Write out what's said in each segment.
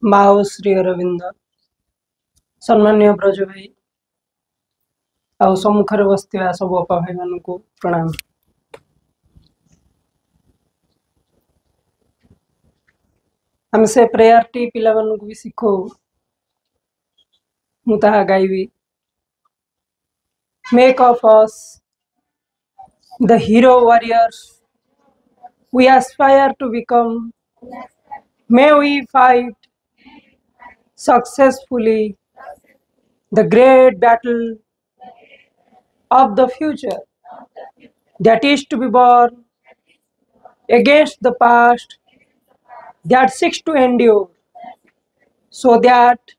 माओ श्री अरविंद सम्मान्य ब्रज भाई आउ सम्मुखें बसवा सब अपा भाई मान प्रणाम। आम से प्रेयर टी पिला भी शिखो मुझे गाइबी। Make of us the hero warriors we aspire to become. May we fight successfully the great battle of the future that is to be born against the past that seeks to endure, so that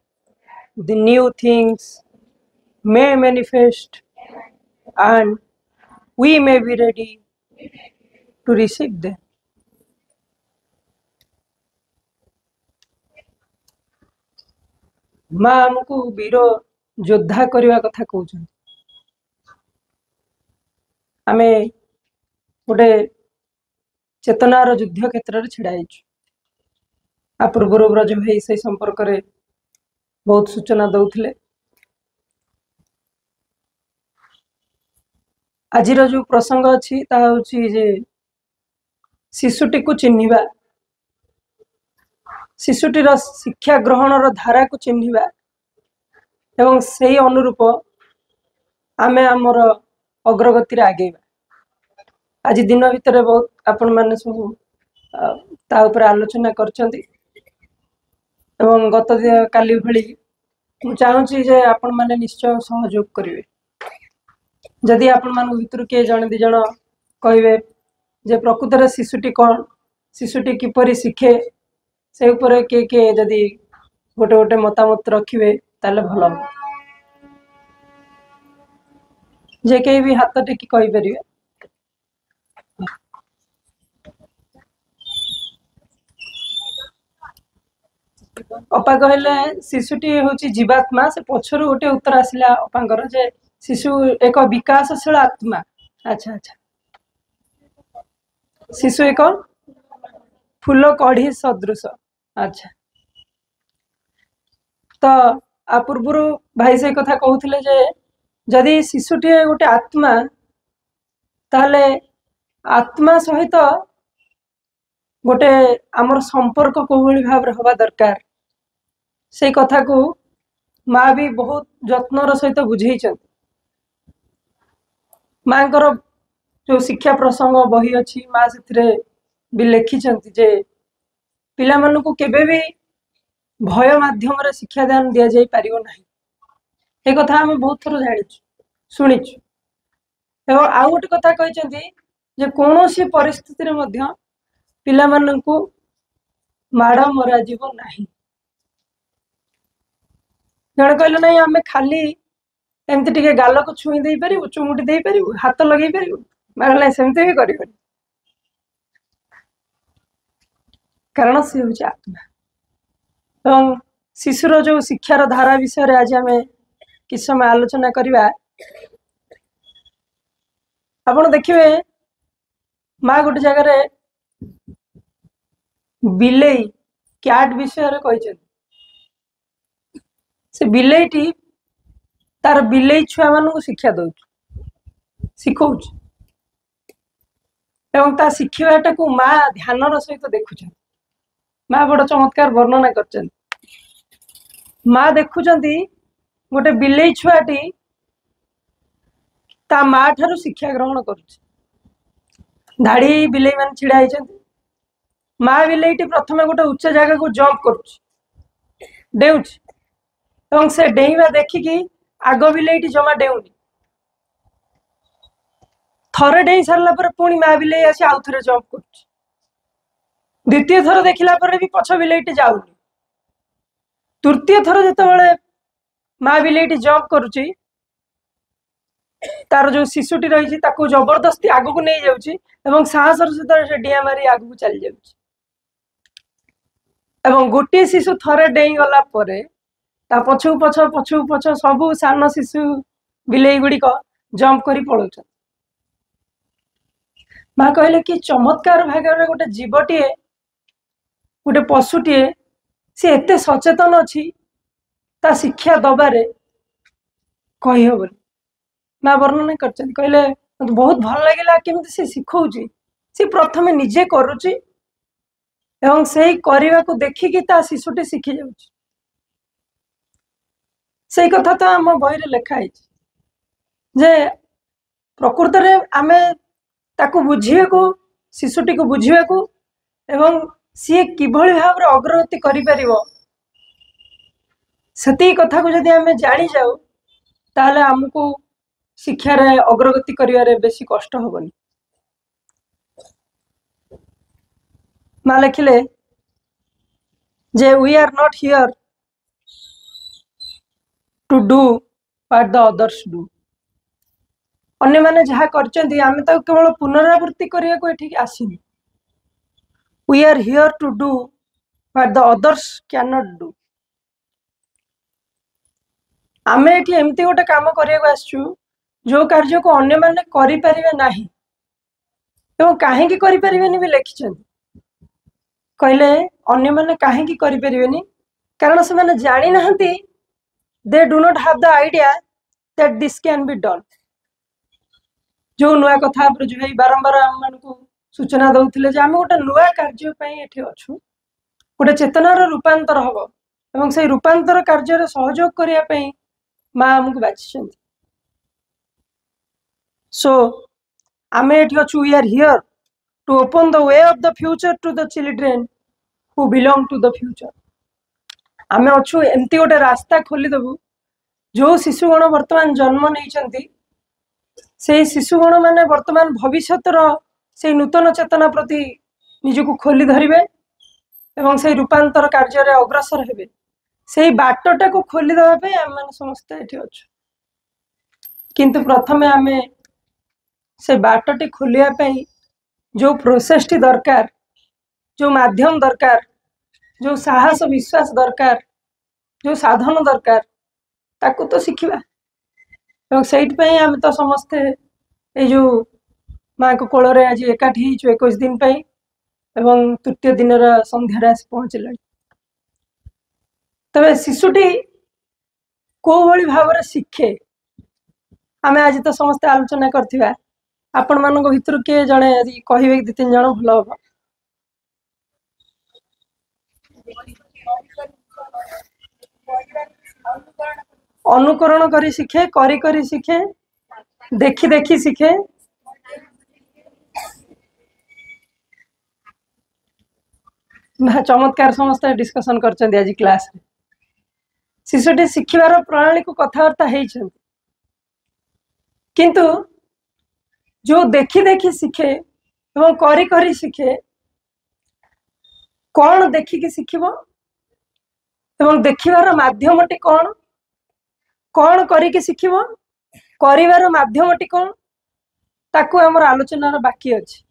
the new things may manifest and we may be ready to receive them. माँ आमको वीर योद्धा करने कथा कहते आमे गोटे चेतनार युद्ध क्षेत्र में छिड़ा आ पूर्व ब्रज भाई से संपर्क में बहुत सूचना दौले। आज जो प्रसंग अच्छी जे शिशुटी को चिन्हिबा, शिशुटीर शिक्षा ग्रहण धारा को चिन्हिबा एवं से अनुरूप आमे आमर अग्रगति आगेबा। आज दिन भितर बहुत आपण माने सब आलोचना करछंती एवं गत काली भली चाहूँगी जे आपण माने निश्चय सहयोग करिवे। जदि आपण मान भितर किए जन दी जन कहे जे प्रकृतर शिशुटी कौन, शिशुटी किपरि शिखे, से उपरे किए जदि गोटे गोटे मतामत रखिए ताले भल। जे कहीं भी हाथ टेकी कहि परिवे। अपा कहले शिशुटी हूँ जीवात्मा, से पछर गोटे उत्तर आसला अपांकर जे शिशु एक विकासशील आत्मा। अच्छा अच्छा, शिशु एक फूल कढ़ी सदृश। अच्छा, तो आ पूर्व भाई से कथा कहते जे जदि शिशुटी गोटे आत्मा ताले आत्मा सहित गोटे आमर संपर्क कोभली भाव हवा दरकार। से कथा को माँ भी बहुत जत्नर सहित बुझे। माँ जो शिक्षा प्रसंग बही अच्छी माँ से भी लिखिं जे पिला मानू को केबे भी भय माध्यम रे शिक्षा दान दिया जाई पारिबो नाही। ए कथा हमें बहुत थर जानिछु सुनिछु। एवं आउ गोटे कथा कहते जे कौनसी परिस्थिति रे मध्य पिला मानू को माड़ मरा जीवो नाही। जन कहले नहीं आमे खाली एमती टिके गाल को छुई दे पारिबु, चुमुटी दे पारिबु, हाथ लगे पारिबु, मारला सेमती भी करिबो। कारण सी हूँ आत्मा एवं शिशुर जो शिक्षार धारा विषय आज आम कि समय आलोचना करवा। आपण देखिए माँ गोटे जगार बिलेई कैट विषय कहते से बिलेईटी तार बिलेई छुआ मान शिक्षा दौ शिखौ एवं ता शिखवाटा को माँ ध्यानर सहित देखुं। माँ बड़ चमत्कार वर्णना कर माँ देखुं गोटे बिलेई छुआटी ता माँ ठारू शिक्षा ग्रहण कर धाड़ी बिलेई मान छिड़ा होती। माँ बिलेईटी प्रथम गोटे उच्च जगह को जंप कर से डेइबा देखिकी आग बिलेईटी जमा डेउनी। थरे डेई सारा पर पुणी माँ बिलेई आसी आउ थे जंप कर द्वितीय थर देखला पर भी पछ बिलेईटी जाऊनी। तृतीय थर जिते माँ बिलेईटी जंप करुची तार जो शिशुटी रही जबरदस्ती आग को नहीं जाऊँगी एवं साहसर सहित डिया मारी आग को चली जाऊँगी। एवं गोटे शिशु थरे डेई गला परे ता पछू पछ पछू पछ सबू सान शिशु बिलेई गुड़िक जंप कर पड़ो। माँ कहले कि चमत्कार भाग में गोटे जीवटीए गोटे पशुटीए सी एते सचेतन अच्छी ता शिक्षा दबारे कही हबनी माँ वर्णन कर कहले मत बहुत भल लगे केमती सी शिखौची सी प्रथमे निजे करुची एवं से करने को देखिकी ता शिशुटी शिखी जाउची से कथा तो आम बही रे लिखाई जे प्रकृत रे आमे ताकू बुझिए को शिशुटी को बुझिए को एवं सी किभली भाव रे अग्रगति करि परिबो सती कथा को जदि आमे जानि जाऊ ताले हमको शिक्षा रे अग्रगति करिवारे बेसी कष्ट होबनी माँ लिखिले जे we are not here to do what the others do अन्य माने जहाँ करचंदी आमे तो केवल पुनरावृत्ति करिया को एठी आसीनी we are here to do what the others can not do आमे एठी एमती गोटे काम करिया को आछू जो कार्य को अन्य माने करि परिबे नाही एवं काहे की करि परिबेनी भी लिखिछन कहले अन्य माने काहे की करि परिबेनी कारण से माने जानि नहंती they do not have the idea that this can be done जो नुआ कथा जो भाई बारंबार आम मान को सूचना दौले आम गोटे नुआ कार्य ये अच्छु गोटे चेतनार रूपांतर हम एवं से रूपांतर कार्य सहयोग करने माँ आमको बाची सो आम ये अच्छु we are here to open the way of the future to the children who belong to the future आम अच्छु एमती गोटे रास्ता खोलीदेबू जो शिशुगण बर्तमान जन्म नहीं से शिशुगण माने वर्तमान भविष्यतर से नूतन चेतना प्रति निजको खोली धरिबे एवं से रूपांतर कार्य रे अग्रसर हेबे से बाटटा को खोली देबा पे हम माने समस्त एठी अछि किंतु प्रथमे आमे से बाटटी खोलिया पे जो प्रोसेस टी दरकार जो माध्यम दरकार जो साहस विश्वास दरकार जो साधन दरकार ताकू तो शिखिबा से आम तो समस्ते ये जो माँ को कोल आज एकाठी 21 दिन एवं तृतीय दिन संध्यार आस पहुँचल तबे शिशुटी को भली भाव शिखे आम आज तो समस्ते आलोचना करथिबा आपण मानक भितर किए जड़े कहे 2-3 जन भल हम अनुकरण करी शिखे करी शिखे देखी देखी शिखे चमत्कार समस्त डिस्कशन कर आज क्लास शिशुटी शिखिबार प्रणाली को कथबार्ता किंतु जो देखी देखी शिखे एवं करी शिखे कौन देखिकी शिखिबो एवं देखिबार माध्यमटी कौन कौन करिके शिखिबो करिवार माध्यमटी कौन ताकू हमर आलोचनार बाकी अछि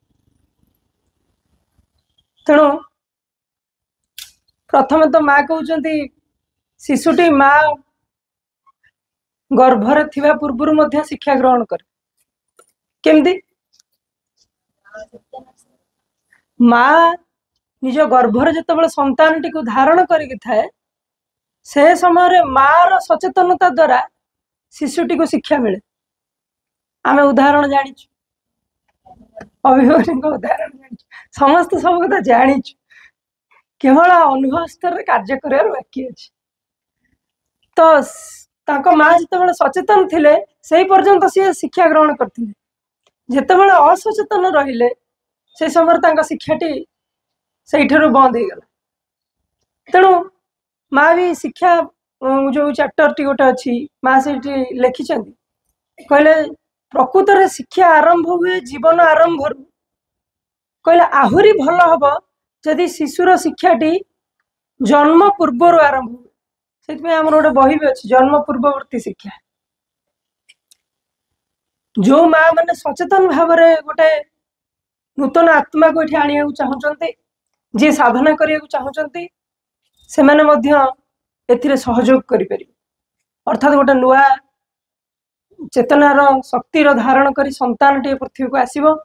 तेणु प्रथम तो माँ कहउचंती शिशुटी माँ गर्भरे थिबा पूर्वरु मध्य शिक्षा ग्रहण करे केमती माँ निज गर्भरे जतबेले संतानटी को धारण करिके थाए से समय माँ सचेतनता द्वारा शिशुटी को शिक्षा मिले आमे उदाहरण जानिछु अभिभावक उदाहरण जानिछु समस्त सब कथा जानिछु केवल अनुभव स्तर कार्य कर बाकी अछि तो तांको माँ जितेबाला सचेतन थिले से पर्यंत सी शिक्षा ग्रहण करथिले जितेबाला असचेतन रहिले से समय तांका शिक्षाटी से बंद हो गला तेणु माँ भी शिक्षा जो चैप्टर टी गोटे अच्छी माँ से लिखिं कहले प्रकृत रे शिक्षा आरंभ हुए जीवन आरंभ कहले आहुरी भल हम जदि शिशुर शिक्षाटी जन्म पूर्वर आरंभ हुए से आम गोटे बही भी अच्छी जन्म पूर्ववर्ती शिक्षा जो माँ मैंने सचेतन भाव में गोटे नूतन आत्मा को ये आने चाहते जी साधना करने को चाहते से माने सहयोग करि अर्थात गोटे नुआ चेतनार शक्तिर धारण कर संतान टे पृथ्वी को आसब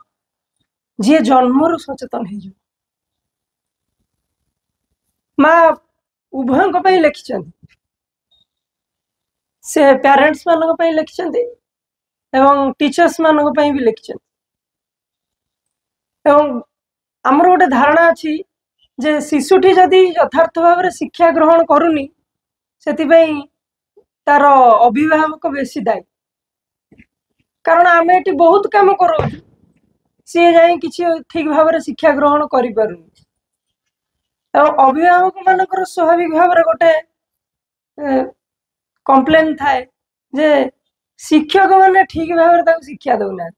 जी जन्मरु सचेतन हो माँ उभयों पई लिखिछन्ति से पेरेंट्स मानक पई लिखिछन्ति एवं टीचर्स मानक पई भी लिखिछन्ति एवं हमर गोटे धारणा अछि जे शिशुटी जदि यथार्थ भाव में शिक्षा ग्रहण करूनी सेतिबई तार अभिभावक बेसी दायी कारण आम ये बहुत कम करो सी जाए किसी ठीक भाव में शिक्षा ग्रहण करें अभिभावक मानकर स्वाभाविक भाव में गोटे कंप्लेन थाए जे शिक्षक मैंने ठीक भाव में शिक्षा दौना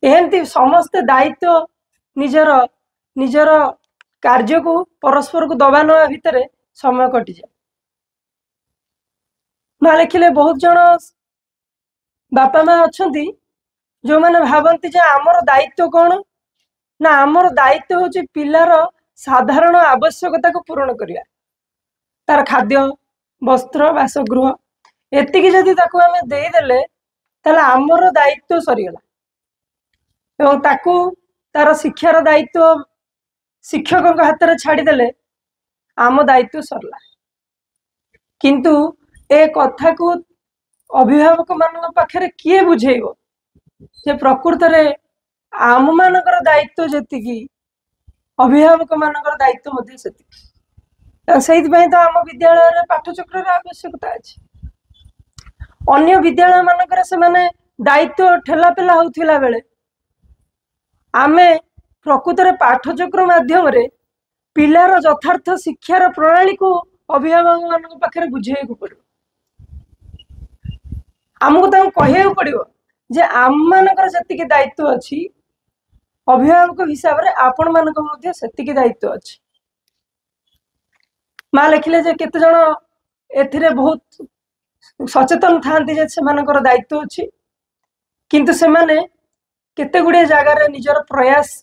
एमती समस्ते दायित्व निजर निजर कार्य को परस्पर को दबा नवा भितर समय कटि जाए ना लिखिले बहुत जन बापा माँ अच्छा जो मैंने भावती जे आमर दायित्व कौन ना आमर दायित्व हूँ पिलार साधारण आवश्यकता को पूरण करिया तार खाद्य वस्त्र बासगृह एतिकी जदि ताकू आमे देदेले ताले आमर दायित्व सरीगला एवं ताकू तार शिक्षार दायित्व शिक्षकों हाथ में छाड़देले आम दायित्व सरला किंतु ए कथा को अभिभावक मान पाखे किए बुझेब जे प्रकृत रे आम मानकर दायित्व जी अभिभावक मानकर दायित्व से तो आम विद्यालय पाठचक्र आवश्यकता अच्छी अन्य विद्यालय मानकर से माने दायित्व ठेलापेला होता बेले आमे प्रकृत रे पाठचक्र माध्यम रे पिलार यथार्थ शिक्षार प्रणाली को अभिभावक मान पाखे बुझे पड़ो आमको कह पड़ो जे आम मानकर जतिक दायित्व अच्छी अभिभावक हिसाब से आपण मानक सेतिक दायित्व अच्छी माँ लिखिले जे केते जण एथिरे बहुत सचेतन थांती जे सेमानकर दायित्व अच्छी किंतु से माने केते गुड़े जगार निजर प्रयास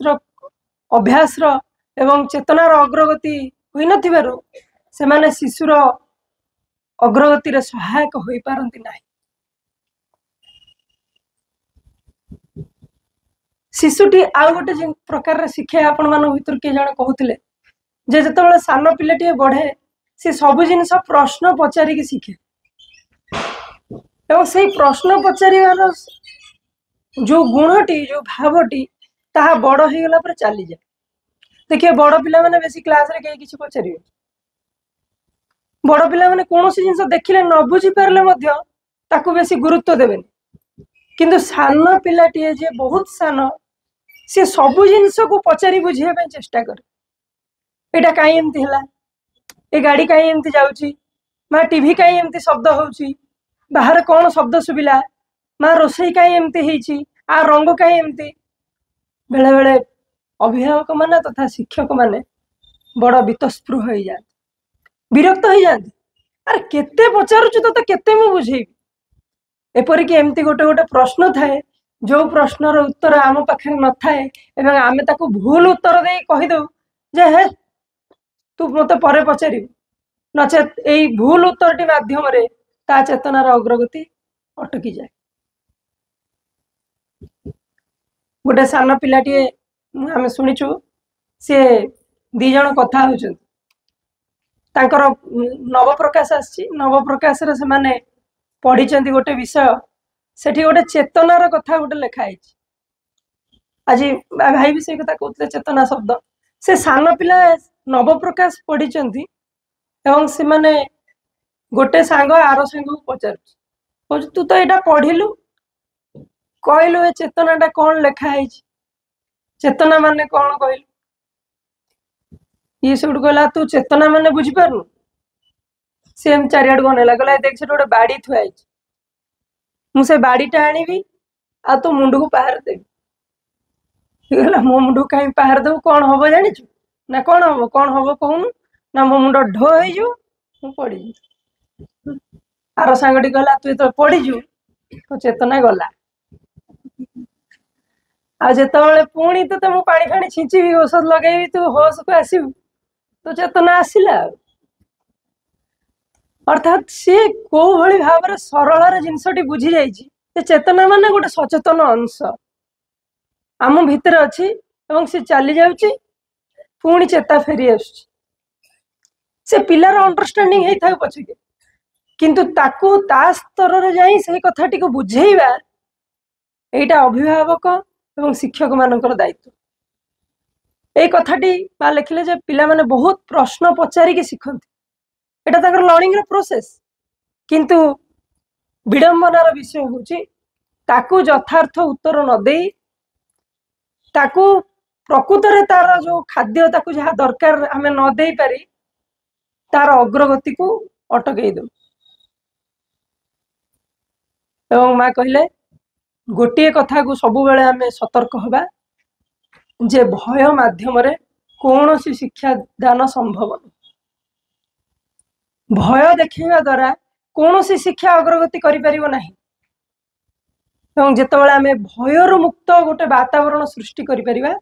अभ्यास एवं चेतनार अग्रगति हुई नथिबारु से माने शिशुर अग्रगति रे सहायक होई पारंती नाही शिशुटी आउ गोटे प्रकार शिक्षा आपण मान भीतर किए जन कहते जे जिते सान पिलाटी बढ़े सी सब जिनस प्रश्न पचारिक शिखे एवं से प्रश्न पचार जो गुणटी जो भावटी ताहा बड़ हो गला पर चली जाए देखिए बड़ पिला माने बेसी क्लास रे कहीं किसी पचारे बड़ पिला माने कौन सी जिनस देखिले न बुझी पारले मध्य ताकू बेसी गुरुत्व देबेनी किंतु सान पिलाटी जे बहुत सान सी सबु जिनस को पचारि बुझे चेष्टा करे एटा कहीं एमती है ए गाड़ी कहीं एमती जाउची माँ टीवी कहीं एमती शब्द होउची बाहर कौन शब्द सुबिला माँ रोसई कहीं एमती होईची आ रंग कहीं एमती बेले बेले अभिभावक माने तथा शिक्षक माने बड़ बीतस्पृह हो जाते विरक्त हो जाते अरे केते पचारुचु तो केते मु बुझेबी एपरिक एमती गोटे गोटे प्रश्न थाए जो प्रश्नर उत्तर आम पाखे न थाए एवं आमे ताकू भूल उत्तर दे कहीदे जे हे तू मत पर पचारू नचेत यही भूल उत्तर माध्यम रे ता चेतनार अग्रगति अटकी जाए गोटे सान पिलाटी आम शुणीचु सी दी जन कथा होचंती तांकर नवप्रकाश आसी नवप्रकाश रे से माने पढ़ी गोटे विषय सेठी गोटे चेतनार कथा गोटे लिखाई आज भाई भी से कथा कहते चेतना शब्द से सान पिला नवप्रकाश पढ़ी एवं से माने गोटे सांग आर सांग पचार तू तो यहाँ पढ़िलु कहलु ए चेतनाटा कौन लिखाई चेतना माने कौन कहलु ये सब कहला तू चेतना माने बुझीपारु सेम चारिआड गनेला कहला देख से गोटे बाड़ी थुआई मुझे बाड़ीटा आनिबी आ तो मुंड को पहाड़ देवी मो मुंड को कहीं पहाड़ देव कौन हम जाचु ना कौन हम कहूनु ना मो मुंड ढो हो पड़ी आर सांगटी कहला तू तो पड़ीजु तो चेतना गला आ जिते पुणी तो मु पानी फाणी छिंची औषध लगे तू होश को आसबू तो चेतना आसला अर्थात सी को भली भाव सरल जिनसटी बुझी जाइए चेतना माने गोटे सचेतन अंश आम भितर अच्छी सी चली जाऊँगी पुणी चेता फेरी आस से पिलार अंडरस्टैंडिंग होता पछे किंतु ताकू ता स्तर रे जाई से कथाटी को बुझेइबा एटा अभिभावक एवं शिक्षक मानकर दायित्व। ए कथाटी बा लिखले जे पिला माने बहुत प्रश्न पचारि के शिखंती एटा ताकर लर्निंग रो प्रोसेस किंतु विडंबनार विषय होची ताकू यथार्थ उत्तर न देई ताकू प्रकृत रे तार जो खाद्य ताकू जहा दरकार हमें न देई पारी तार अग्रगति को अटकई दो। एवं माँ कहले गोटे कथा को सब बेले आमे सतर्क हबा जे भय माध्यम रे कौन सी शिक्षा दान संभव नहीं। भय देखा द्वारा कौन सी शिक्षा अग्रगति करि परिबो नाही। एवं जेतेबेले आमे भयर मुक्त गोटे वातावरण सृष्टि करि परिबा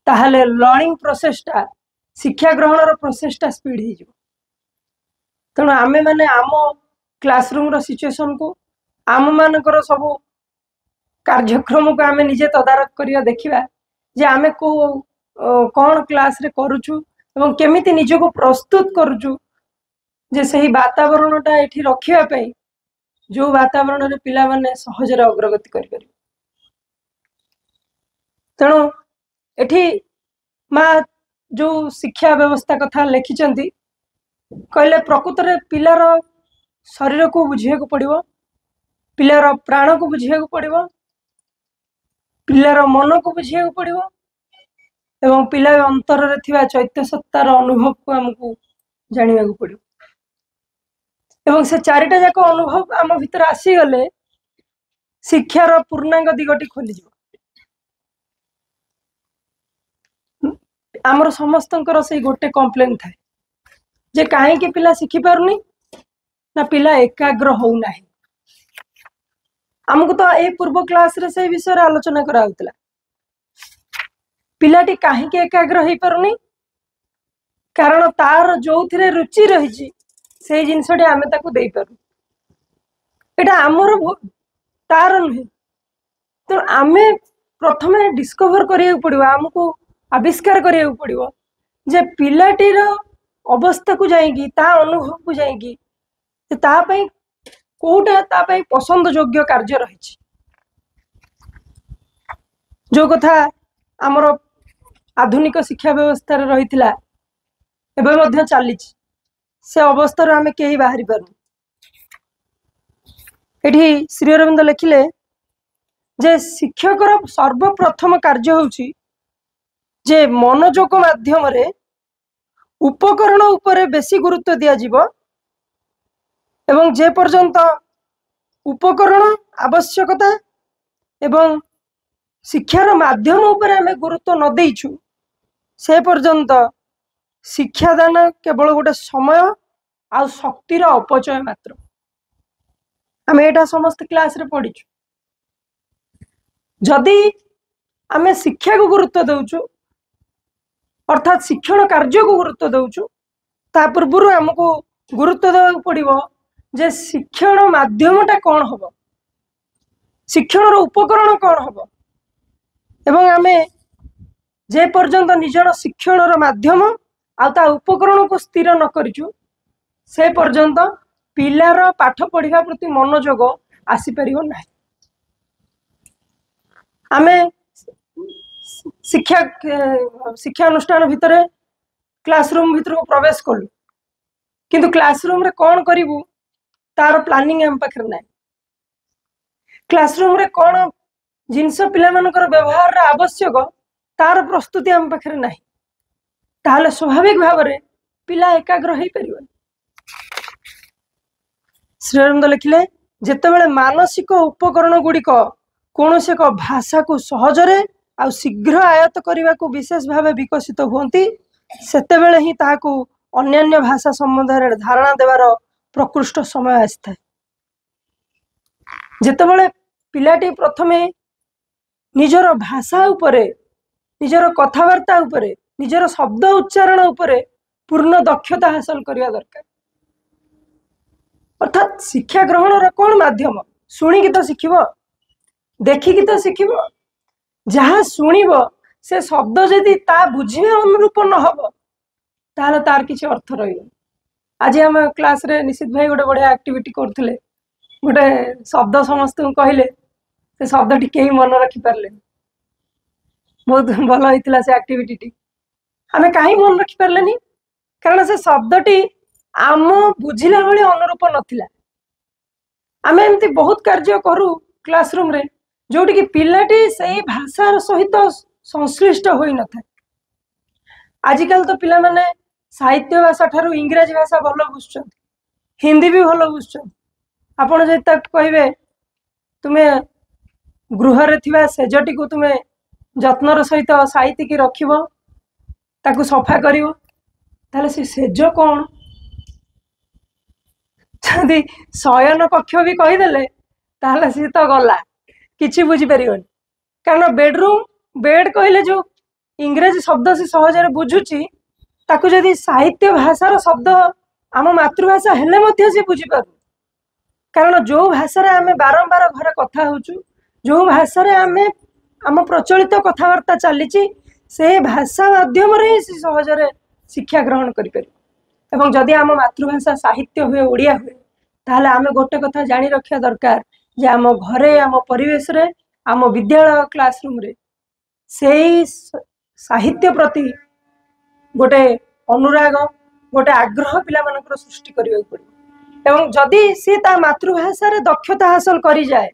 ताहले लर्निंग प्रोसेसटा शिक्षा ग्रहण प्रोसेसटा स्पीड हो जाए। तेणु आमे माने आम क्लासरूम रो सिचुएशन को आम मानकर सब कार्यक्रम को आमे निजे तदारक करिया देखिबा जे आमे को कौन क्लास रे करूछु एवं केमिति निज को प्रस्तुत करूछु जे सही वातावरणटा एठी रखिया पई जो वातावरण रे पिला माने सहज रे अग्रगति करि परिबे। तेणु एठी मा जो शिक्षा व्यवस्था कथा लिखिचंती कहले प्रकृत रे पिलार शरीर को बुझिया को पड़िबो पिलार प्राण को बुझिया को पड़िबो पिलार मन को बुझिया को पड़िबो एवं पिला अंतर रे थिबा चैत्य सत्तार अनुभव को हमकु जानिया को पड़िबो एवं से चारिटा जाक अनुभव आम भीतर आसी गले शिक्षार पूर्णांग दिगटी खोली जिवो। आमर समस्तंकर से गोटे कंप्लेन थाए जे काहे के पिला शिखि पारुनी ना पिला एकाग्र हो नाही। हमको तो ए पूर्व क्लास रे से विषय रे आलोचना करा होतला पिलाटी काहे के एकाग्र हो पारुनी कारण तार जोथिरे रुचि रहिछि से जिनसटी आमे ताकू देई पारु एटा हमर तार नहीं। तो आमे प्रथमे डिस्कवर करिया पड़िबो हमको आविष्कार करिया पड़िबो जे पिलाटीर अवस्था को जाएगी ता अनुभव को जाएगी ता पई कोटा ता पई पसंद योग्य कार्य रही जो कथा आमर आधुनिक शिक्षा व्यवस्था रे रहितला एबे मध्य चली से अवस्था रे आमे केही बाहरी पारु। एठी श्री अरविंद लिखिले जे शिक्षकर सर्वप्रथम कार्य होउची जे मनोयोग माध्यम रे उपकरण उपरे बेसी गुरुत्व दिया जीवो एवं जे पर्यंत उपकरण आवश्यकता एवं शिक्षार माध्यम उपरे हमें गुरुत्व न देइछु से पर्यंत शिक्षादान केवल गोटे समय आ शक्तिर अपचय मात्र। आमे एटा समस्त क्लास रे पढ़िछु जदि आमे शिक्षा को गुरुत्व दउछु अर्थात शिक्षण कार्य को गुरुत्व दउछु ता पूर्व हमको गुरुत्व देवा पड़िबो जे शिक्षण माध्यमटा कौन हम शिक्षण उपकरण कौन हम एवं आमे जे पर्यंत निजर शिक्षण माध्यम आ उपकरण को स्थिर न करिछु से पर्यंत पिलार पाठ पढ़िबा प्रति मनोयोग आसी परिबो नाही। आमे शिक्षा शिक्षा अनुष्ठान भितर क्लासरूम भितर को प्रवेश कलु किंतु क्लासरूम रे कौन करिवु तार प्लानिंग हम पाखर नाही। क्लासरूम रे कौन जिनस पिला मानकर व्यवहार रे आवश्यक तार प्रस्तुति हम पाखर नाही ताहले स्वाभाविक भाव रे पिला एकाग्र होई परिबो। श्री अरविंद लिखिले जेतेबेले मानसिक उपकरण गुड़िक कौन से एक भाषा को सहजरे आ शीघ्र आयत्त करने को विशेष भाव विकसित होती सेतेबेले ही ताहाकू अन्यान्य भाषा संबंध में धारणा देवार प्रकृष्ट समय आसी जेतेबेले पिलाटी प्रथमे निजर भाषा उपरे निजर कथबार्ता उपरे निजर शब्द उच्चारण उपरे पूर्ण दक्षता हासिल करने दरकार। अर्थात शिक्षा ग्रहण कौन माध्यम शुणिकी तो शिखिब देखिकी तो शिखिब जहाँ शुणिब से शब्द जदि ता बुझे अनुरूप न हब ताहले तार किसी अर्थ रही। आज आम क्लास रे निश्चित भाई गोटे बढ़िया एक्टिविटी करते गोटे शब्द समस्त कहले से शब्द टी कहीं मन रखी पारे बहुत भल होता से एक्टिविटी आम कहीं मन रखी पारे कारण से शब्दटी आम बुझिला भाई अनुरूप नथिला। आम एमती बहुत कार्य करूँ क्लासरूम रे जोटि कि पिलाटी से भाषा सहित संश्लिष्ट हो न था। आजिकल तो पिला माने साहित्य भाषा ठारू इंग्राजी भाषा भल बुझुं, हिंदी भी भल बुझुं। आपड़ जो कहे तुम्हें गृह थिबा सेजटी को तुम्हें जत्नर सहित साइतिकी रखिब ताकू सफा करिवो ताले से सेज कौन जदि शयन कक्ष भी कहीदेले ताले सी तो गला किसी बुझीपर कारण बेडरूम बेड कहले जो इंग्रेजी शब्द से सहज बुझुची ताकू जदि साहित्य भाषार शब्द आम मातृभाषा हेले मध्य से बुझीपार कारण जो भाषा आम बारंबार घर कथा होचु जो भाषा आम आम प्रचलित कथबार्ता चली से भाषा माध्यम सहजरे शिक्षा ग्रहण करें। जदि आम मातृभाषा साहित्य हुए ओडिया हुए ताहले आम गोटे कथा जानी रखा दरकार जे आम घरे आम परिवेश रे आम विद्यालय क्लासरूम रे से साहित्य प्रति गोटे अनुराग गोटे आग्रह पिला मानकर सृष्टि करने पड़े एवं जदि सी ता मातृभाषा रे दक्षता हासिल करी जाए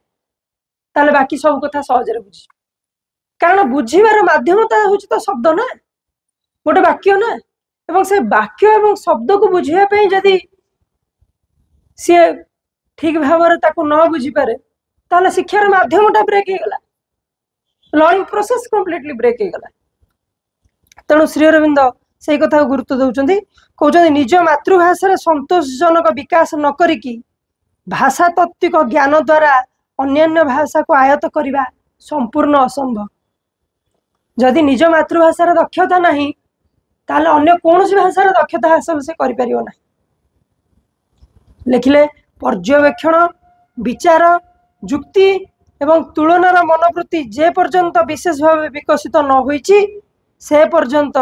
ताले बाकी सब कथा सहजरे बुझी कारण बुझीबार माध्यमता हूँ तो शब्द ना गोटे वाक्य ना एवं से वाक्य एवं शब्द को बुझापी जदि सी ठीक भाव न बुझी पारे ताले शिक्षार माध्यमटा ब्रेक हो गला लर्निंग प्रोसेस कंप्लीटली ब्रेक हो गला। तेणु श्री अरविंद से कथा गुरुत्व दौरान कहते निज मातृभाषा संतोषजनक विकास न करिकी भाषा तत्विक ज्ञान द्वारा अन्यान्य भाषा को आयत्त करने संपूर्ण असंभव। जदि निज मातृभाषार दक्षता नहीं ताले अन्य कौन सी भाषार दक्षता हासिल से कर पारिबो ना। लिखिले पर्यवेक्षण विचार जुक्ति एवं तुलनार मनोवृत्ति जे पर्यंत विशेष भाव विकसित न होईची से पर्यंत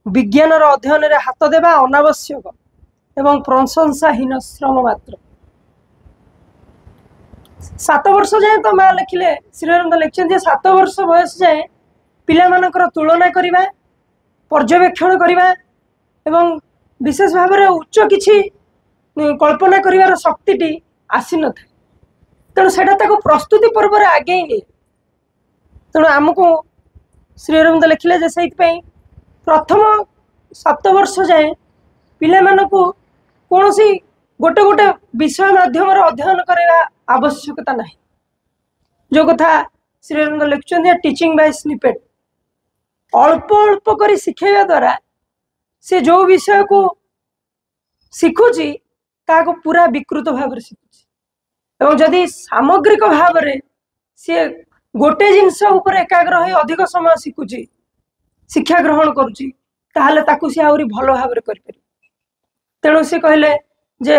विज्ञानर अध्ययन रे हाथ देवा अनावश्यक एवं प्रशंसाहीन श्रम मात्र। 7 वर्ष जाए तो माँ लिखिले श्रीअरविंद लिखिं 7 वर्ष बयस जाए पिला मानकर तुलना करवा पर्यवेक्षण करवा एवं विशेष भाव में उच्च किछि कल्पना करिवार शक्तिटी आसी न था। तेणु से प्रस्तुति पर्व आगे ही तेणु आमको श्री अरविंद लिखिले जे से प्रथम 7 वर्ष जाए पिला मानकु कौन सी गोटे गोटे विषय माध्यम अध्ययन करवा आवश्यकता नहीं। जो कथा श्री अरविंद लिखुं टीचिंग बाय स्निपेट अल्प अल्प कर शिखेवा द्वारा से जो विषय को शिखुची ताको पूरा विकृत भाव शिखुची एवं जदि सामग्रिक भाव में सी गोटे जिनस एकाग्र हो अधिक समय शिखुची शिक्षा ग्रहण करुची ताहले ताकू सी आहुरी भल भाव में करि। तेणु से कहले जे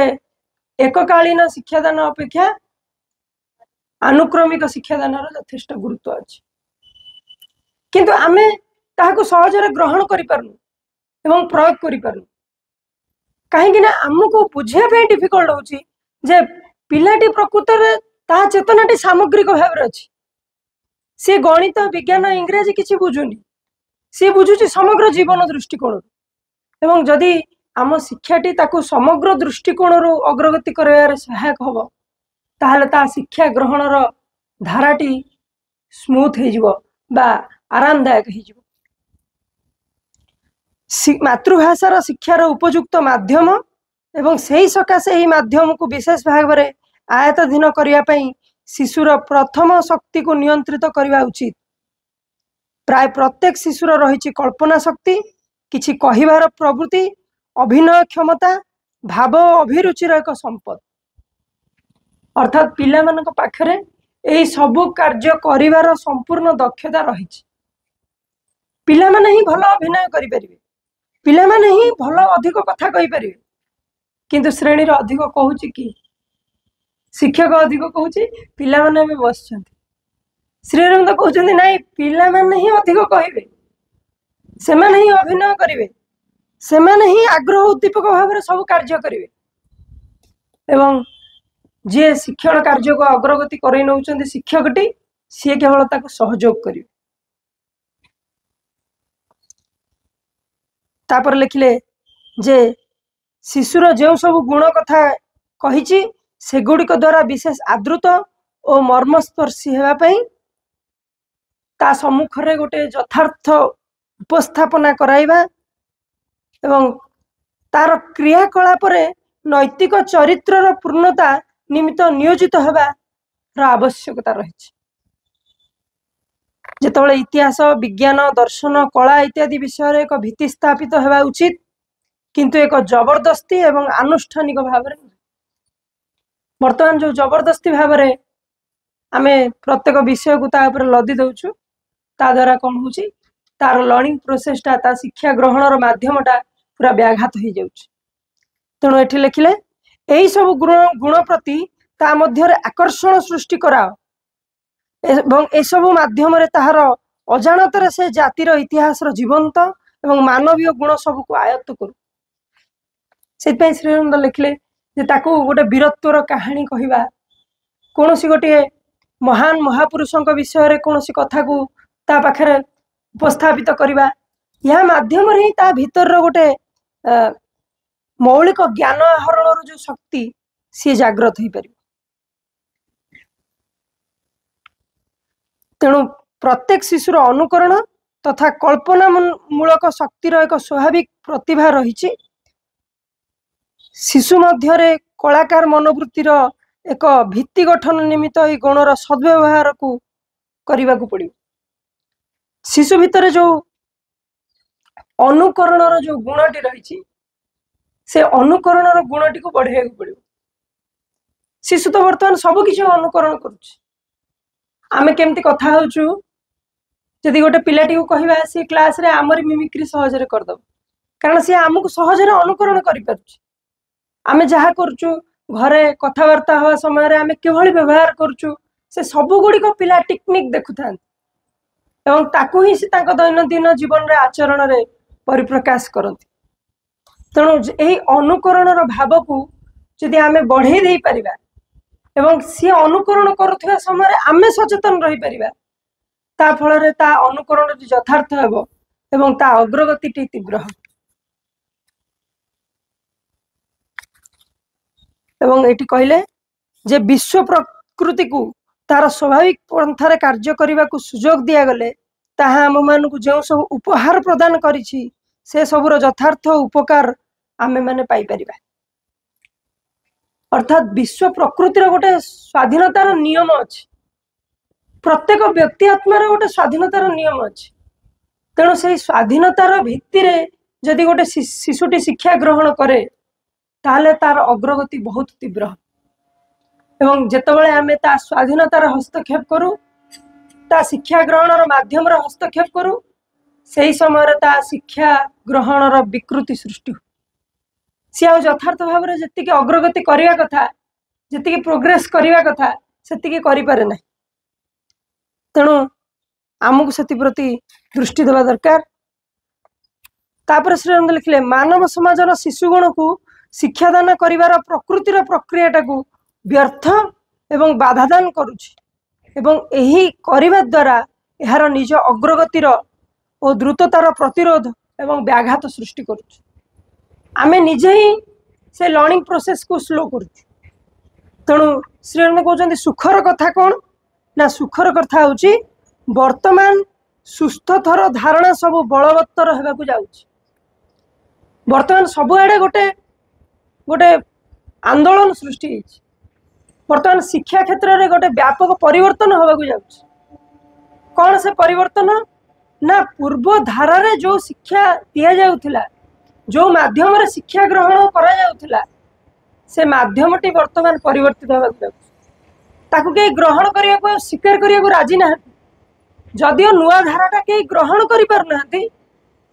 एककालीन शिक्षादान अपेक्षा आनुक्रमिक शिक्षादान यथेष्ट गुरुत्व अच्छे किंतु आमे ताहाको सहजरे ग्रहण करि पारनु एवं प्रयोग करि पारनु कहीं आमको बुझापी डिफिकल्ट होची जे पिलाटी प्रकृत में ता चेतनाटी सामग्रिक भाव में अच्छी सी गणित विज्ञान इंग्राजी किसी बुझुनी सी बुझुची समग्र जीवन दृष्टिकोण एवं जदि आम शिक्षाटी ताकू समग्र दृष्टिकोण अग्रगति कर सहायक हम ताहले ता शिक्षा ग्रहणर धाराटी स्मूथ हो आरामदायक हो। मातृभाषार शिक्षार उपयुक्त माध्यम एवं सही सकाशे यही माध्यम को विशेष भाव में आयत्ताधीन करने शिशुर प्रथम शक्ति को नियंत्रित करने उचित। प्राय प्रत्येक शिशुर रही कल्पना शक्ति किछि कहिबार प्रवृत्ति अभिनय क्षमता भाव अभिरुचिर एक संपद अर्थात पिला मानक पाखरे एही सबु कार्य करिवार संपूर्ण दक्षता रही। पिला माने ही भल अभिनय करि परिबे पिला माने ही भल अधिक कथा कहि परिबे किंतु श्रेणी रो अधिक कहूची कि शिक्षक अधिक कहूची पिला माने भी बसछंती। श्री अरविंद कहउछंती नाही पिला माने ही अधिक कहिबे से माने ही अभिनय करिवे सेमाने ही आग्रह उद्दीपक भाव में सब कार्य करेंगे एवं जी शिक्षण कार्य को अग्रगति कर शिक्षकटी सी केवल ताको सहयोग करेंगे। तापर लिखिले जे शिशुर जो सब गुण कथा कही सेगुड़िक द्वारा विशेष आदृत और मर्मस्पर्शी होगापी ता सम्मुख रे गोटे यथार्थ उपस्थापना कराइबा एवं तार क्रियाकलाप नैतिक चरित्र पूर्णता निमित्त नियोजित होबार आवश्यकता रही। जेतबेले इतिहास विज्ञान दर्शन कला इत्यादि विषय एक भित्ति स्थापित होगा उचित किंतु एक जबरदस्ती एवं आनुष्ठानिक भाव में बर्तमान जो जबरदस्ती भाव में आमे प्रत्येक विषय को तापर लदी दउछु ता द्वारा कौन हो तार लर्निंग प्रोसेसटा ता शिक्षा ग्रहणर मध्यमटा पूरा व्याघात हो जाउछ। तेणु एठी लिखिले यही सब गुण प्रति ता मध्य आकर्षण सृष्टि कराओ एवं एसबु माध्यम ताहार अजाणतर से जातिर इतिहास जीवंत एवं मानवीय गुण सब को आयत्त करू। से श्रीअरविंद लिखिले जे ताकू गोटे वीरत्वर कहानी कहवा कौन सी गोटे महान महापुरुषों विषय रे कौन सी कथा को ता पाखरे उपस्थापित करवा या माध्यम ही ता भीतर गोटे मौलिक ज्ञान आहरण जो शक्ति सी जागृत हो पार। तेणु प्रत्येक शिशुर अनुकरण तथा कल्पना मूलक शक्तिर एक स्वाभाविक प्रतिभा रही। शिशु मध्य कलाकार मनोवृत्तिर एक भित्ति गठन निमित्त ये गुणर सद्व्यवहार को करने को पड़ो। शिशु भितर जो अनुकरणर जो गुणटी रही से अनुकरणर गुणटी को बढ़ाई पड़ो। शिशु तो बर्तमान सबकि अनुकरण करुच्छ। आमे केमती कथा होचु जदि गोटे पिलाटी को कहवा सी क्लास रे आमरी मिमिक्री सहजरे करदब कारण सी आमको सहजरे अनुकरण करि पारुछ। आमे जहा करचु घरे कथावार्ता हवा समय रे आमे केभली व्यवहार करचु से सब गुडी को पिला टेक्निक देखुथान एवं ताकू ही से ताको दैनंदिन जीवन रे आचरण रे परिप्रकाश करंती। तेणु यही अनुकरणर भाव को जदि आमे बढ़े दे परिबा एवं सी अनुकरण करुवा समय आमे सचेतन रही परिबा ता फल रे ता अनुकरण यथार्थ हेबो एवं ता अग्रगति तीव्र हो। एवं एटी कहले जे विश्व प्रकृति को तार स्वाभाविक पंथार कार्य करने को सुजोग दिया गले ताहा आम मान को जो सब उपहार प्रदान करिछि से सबुर यथार्थ उपकार आमे माने पाई परिबा। अर्थात विश्व प्रकृतिर गोटे स्वाधीनतार नियम अच्छे प्रत्येक व्यक्ति आत्मार गोटे स्वाधीनतार नियम अच्छे। तेणु से स्वाधीनतार भित्तिर जदि गोटे शिशुटी शिक्षा ग्रहण करे ताहले तार अग्रगति बहुत तीव्र एवं जेतेबेले आमे ता स्वाधीनतार हस्तक्षेप करू ता शिक्षा ग्रहणर माध्यम हस्तक्षेप करू सही समय ता शिक्षा ग्रहणर विकृति सृष्टि हो सी यथार्थ भाव में जी अग्रगति करने कथा जी प्रोग्रेस करने कथा से करें ना। तेणु आमको से प्रति दृष्टि देवा दरकार। तापर श्रीअरविंद लिखिले मानव समाजर शिशुगण को शिक्षादान करिवार प्रकृतिर प्रक्रियाटा को व्यर्थ एवं बाधादान करुछि एवं एही करिवा द्वारा यार निज अग्रगतिर और द्रुततार प्रतिरोध एवं व्याघात सृष्टि करुछि। आमे निजे ही से लर्निंग प्रोसेस को स्लो करुछु। तेणु श्रीअरविंद कहते सुखर कथा कौन ना सुखर कथा हूँ वर्तमान सुस्थतर धारणा सब बलवत्तर होगा जाउछि। वर्तमान सबुआडे गोटे गोटे आंदोलन सृष्टि होइछि। वर्तमान शिक्षा क्षेत्र में गोटे व्यापक परिवर्तन होगा जाउछि। कौन से परिवर्तन ना पूर्व धारा जो शिक्षा दि जाउथिला जो माध्यम रे शिक्षा ग्रहण करा जाउथिला से माध्यमटी वर्तमान परिवर्तित होगा ताकू के ग्रहण करिया को स्वीकार करिया को राजी ना जदियो नुआ धाराटा के ग्रहण करि पार नाहंती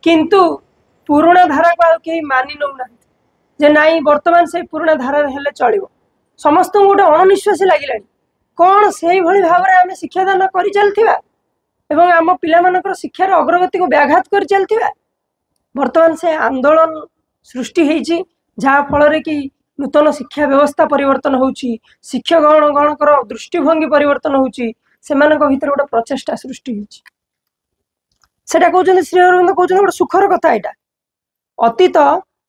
किंतु पुराना धारा को के मानि नउ ना जे नाई वर्तमान से पुराना धारा हेले चलिबो समस्त गोटे अणनिश्वासी लागिलानी कौन से भली भाव में आम शिक्षादान कर चलथिबा एवं आम पिला मानकर शिक्षार अग्रगति को व्याघात कर चलथिबा वर्तमान से आंदोलन सृष्टि होइछि जहा फल कि नूतन शिक्षा व्यवस्था परिवर्तन होउछि शिक्षक गणकर दृष्टिभंगी परिवर्तन होउछि सेमानक भितर गोटे प्रचेष्टा सृष्टि होइछि सेटा कहउछन्ति श्री अरविंद कहउछन्ति गोटे सुखर कथा एटा अतीत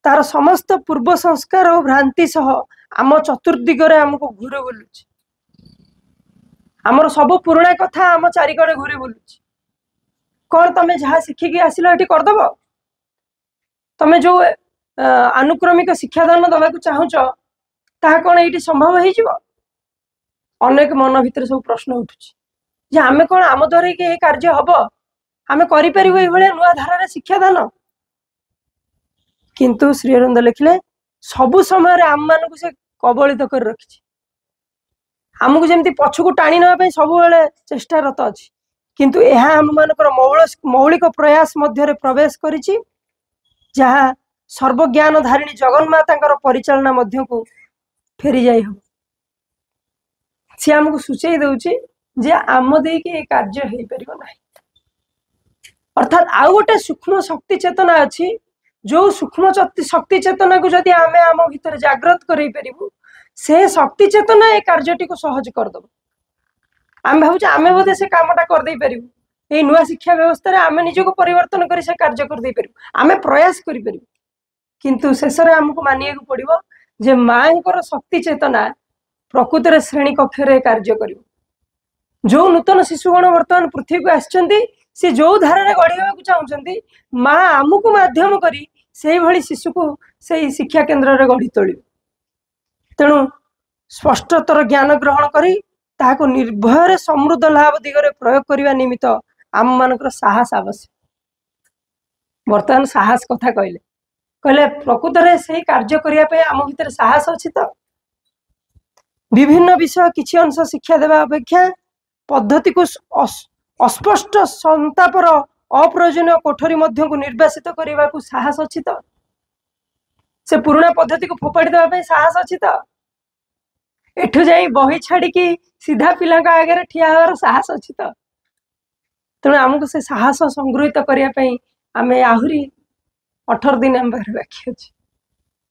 तार समस्त पूर्व संस्कार और भ्रांति सह आम चतुर्दिगरे आमको घूरे बुलुछि आमर सब पुराणा कथा आम चारिकड़े घूरे बुलुछि कौन तमें जहाँ शिखिकी आसिल ये करदेव तमें जो आनुक्रमिक शिक्षादान दवाक चाहूच ता कौन ये संभव हो अनेक मन भितर सब प्रश्न उठुछि आमे कौन आम द्वारा कि कार्य हम आमे करिपरिबो एई भलिया नुआ धारार शिक्षादान किंतु श्री अरविंद लिखिले सबु समय आम मानक से कबलित कर रखिछि आमको जमी पछकू टाणी ना सब चेष्टारत अच्छी किंतु यह आम मानकर मौलिक प्रयास मध्य प्रवेश करिछि जहाँ सर्वज्ञान धारिणी जगन्माता परिचालना मध्य को फेरी जाई हम सी आमको सूचई दउछि जे आम देकी कार्य हो पारिबो नाही अर्थात आउ गोटे सूक्ष्म शक्ति चेतना अच्छी जो सूक्ष्म शक्ति चेतना को जदि आमे आम भीतर जागृत करई परिबु से शक्ति चेतना ए कार्यटी को सहज करदब आम भावुचे आमे बोधे से कामटा कर दे परिबु ए नुआ शिक्षा व्यवस्था रे आमे निजको परिवर्तन करी से कार्य कर दे परिबु आमे प्रयास करि परिबु किंतु शेष रे हमको मानिया को पड़िबो जे मांकर शक्ति चेतना प्रकृत रे श्रेणी कक्ष रे कार्य करिवो जो नूतन शिशुगण वर्तमान पृथ्वी को आछंती से जो धारा रे गढ़िया को चाहउछंती मां आमुको माध्यम करी सेही भली शिशु को सेही शिक्षा केंद्र रे गढ़ी तोलिबो तेणु स्पष्टतर ज्ञान ग्रहण करी ताको निर्भय समृद्ध लाभ दिगरे प्रयोग करने निमित्त आम मानकर साहस आवश्यक वर्तमान साहस कथा कहले कहले प्रकृत में से कार्य करने आम भीतर साहस अच्छी तो विभिन्न विषय किसी अंश शिक्षा देवा अपेक्षा पद्धति को अस्पष्ट संतापर अप्रयोजनीय कोठरी मध्य को निर्वासित करने को साहस अच्छी तो से पुराना पद्धति को फोपाड़ी देवाई साहस अच्छी तो एठू जाई बही छाड़ी सीधा पिला आगे ठिया हवार साहस अच्छी तो तेणु आमको से साहस संगृहित करने आम आहरी 18 दिन आम पाखे बाकी अच्छे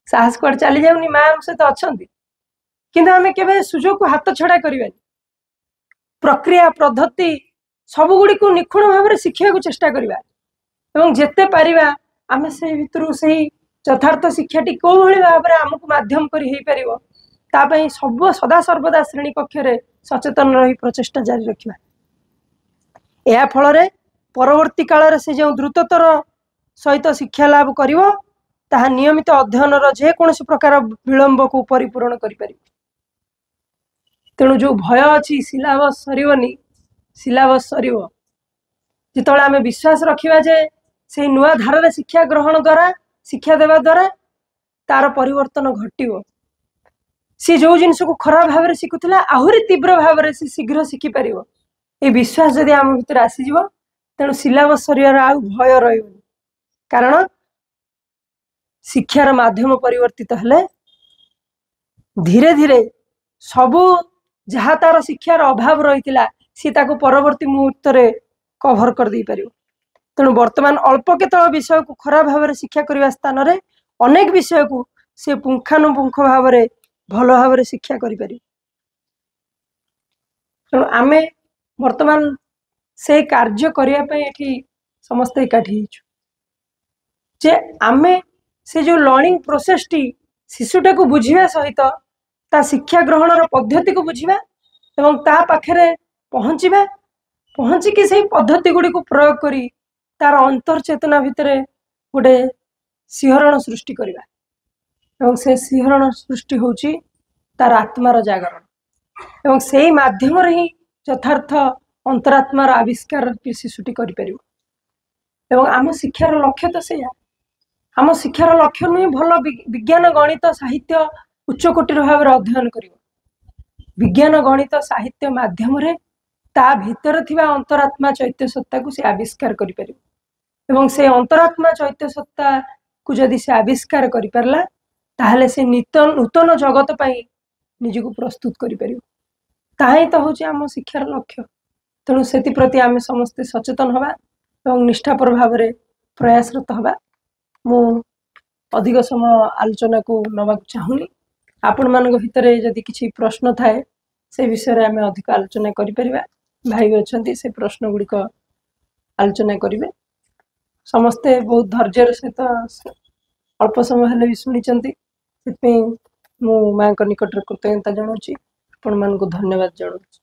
साहस कुआडे चली जाऊनी माँ आम सहित अच्छा किंतु आम के सुजोग को हाथ छड़ा करवानी प्रक्रिया पद्धति सबुगुड़ी को निखुण भाव शिक्षा को चेष्टा करवा जिते पारिबा आम से भितर से यथार्थ शिक्षाटी कौ भाई भाव में आमको मध्यम कर तापाई सब सदा सर्वदा श्रेणी कक्ष सचेतन रही प्रचेषा जारी रखा या फल परवर्ती काल से जो द्रुततर सहित शिक्षा लाभ कर नियमित अध्ययन जेकोसी प्रकार विलंब को परिपूरण कर तेणु जो भय अच्छी सिलेबस सरनी सिलेबस सर जो आम विश्वास रखा जे से नुआ धारा शिक्षा ग्रहण द्वारा शिक्षा देवा द्वारा तार परिवर्तन घटिव सी जो जिनस को खराब भाव में शिखुला आहरी तीव्र भाव में शीघ्र शिखिपार ये विश्वास जदि आम भीतर आसीज तेणु सिलेबस सरियार आ भय रही कारण शिक्षार माध्यम परिवर्तित हेले धीरे धीरे सबू जहाँ तार शिक्षार अभाव रही सी ताको परवर्ती मुहूर्त में कभर कर दे पार तेणु वर्तमान अल्प केतल विषय को खराब भाव में शिक्षा करने स्थान में अनेक विषय को से पुंखानुपुंख भाव में भल भाव में शिक्षा करें तेणु आम वर्तमान से कार्य करने समस्ते एकाठी जे आमे से जो लर्निंग प्रोसेस टी शिशुटा को बुझा सहित ता शिक्षा ग्रहण पद्धति को बुझा एवं ता पाखे पहुँचवा पहुँचिकी से पद्धति गुड़ी को प्रयोग करी तार अंतर्चेतना भितर गोटे सिहरण सृष्टि करवा एवं से सिहरण सृष्टि होची तार आत्मार जागरण एवं से ही माध्यम ही यथार्थ अंतरात्मार आविष्कार शिशुटी करें एवं आम शिक्षार लक्ष्य तो से आम शिक्षार लक्ष्य नुहे भल विज्ञान गणित साहित्य उच्चकोटीर भाव में अध्ययन कर विज्ञान गणित साहित्य माध्यम रे ता भीतर थिबा अंतरात्मा चैत्य सत्ता को से आविष्कार करें एवं से अंतरात्मा चैत्य सत्ता को जदि से आविष्कार कर पारला ताहले से नूतन जगत पाई निजको प्रस्तुत करें ताही तो हूँ आम शिक्षार लक्ष्य तेणु से प्रति आम समस्ते सचेतन हवा और निष्ठापर भाव में प्रयासरत हवा ମୁଁ ଅଧିକ ସମୟ ଆଲୋଚନାକୁ ନେବାକୁ ଚାହୁଁନି। ଆପଣମାନଙ୍କ ଭିତରେ ଯଦି କିଛି ପ୍ରଶ୍ନ ଥାଏ ସେ ବିଷୟରେ ଆମେ ଅଧିକ ଆଲୋଚନା କରିପାରିବା। ଭାଇ ଅଛନ୍ତି ସେ ପ୍ରଶ୍ନ ଗୁଡ଼ିକ ଆଲୋଚନା କରିବେ। ସମସ୍ତେ ବହୁତ ଧୈର୍ଯ୍ୟର ସହିତ ଅଳ୍ପ ସମୟ ହେଲେ ବି ଶୁଣିଛନ୍ତି, ସେଥିପାଇଁ ମୁଁ ମାଙ୍କ ନିକଟରେ କୃତଜ୍ଞତା ଜଣାଉଛି, ଆପଣମାନଙ୍କୁ ଧନ୍ୟବାଦ ଜଣାଉଛି।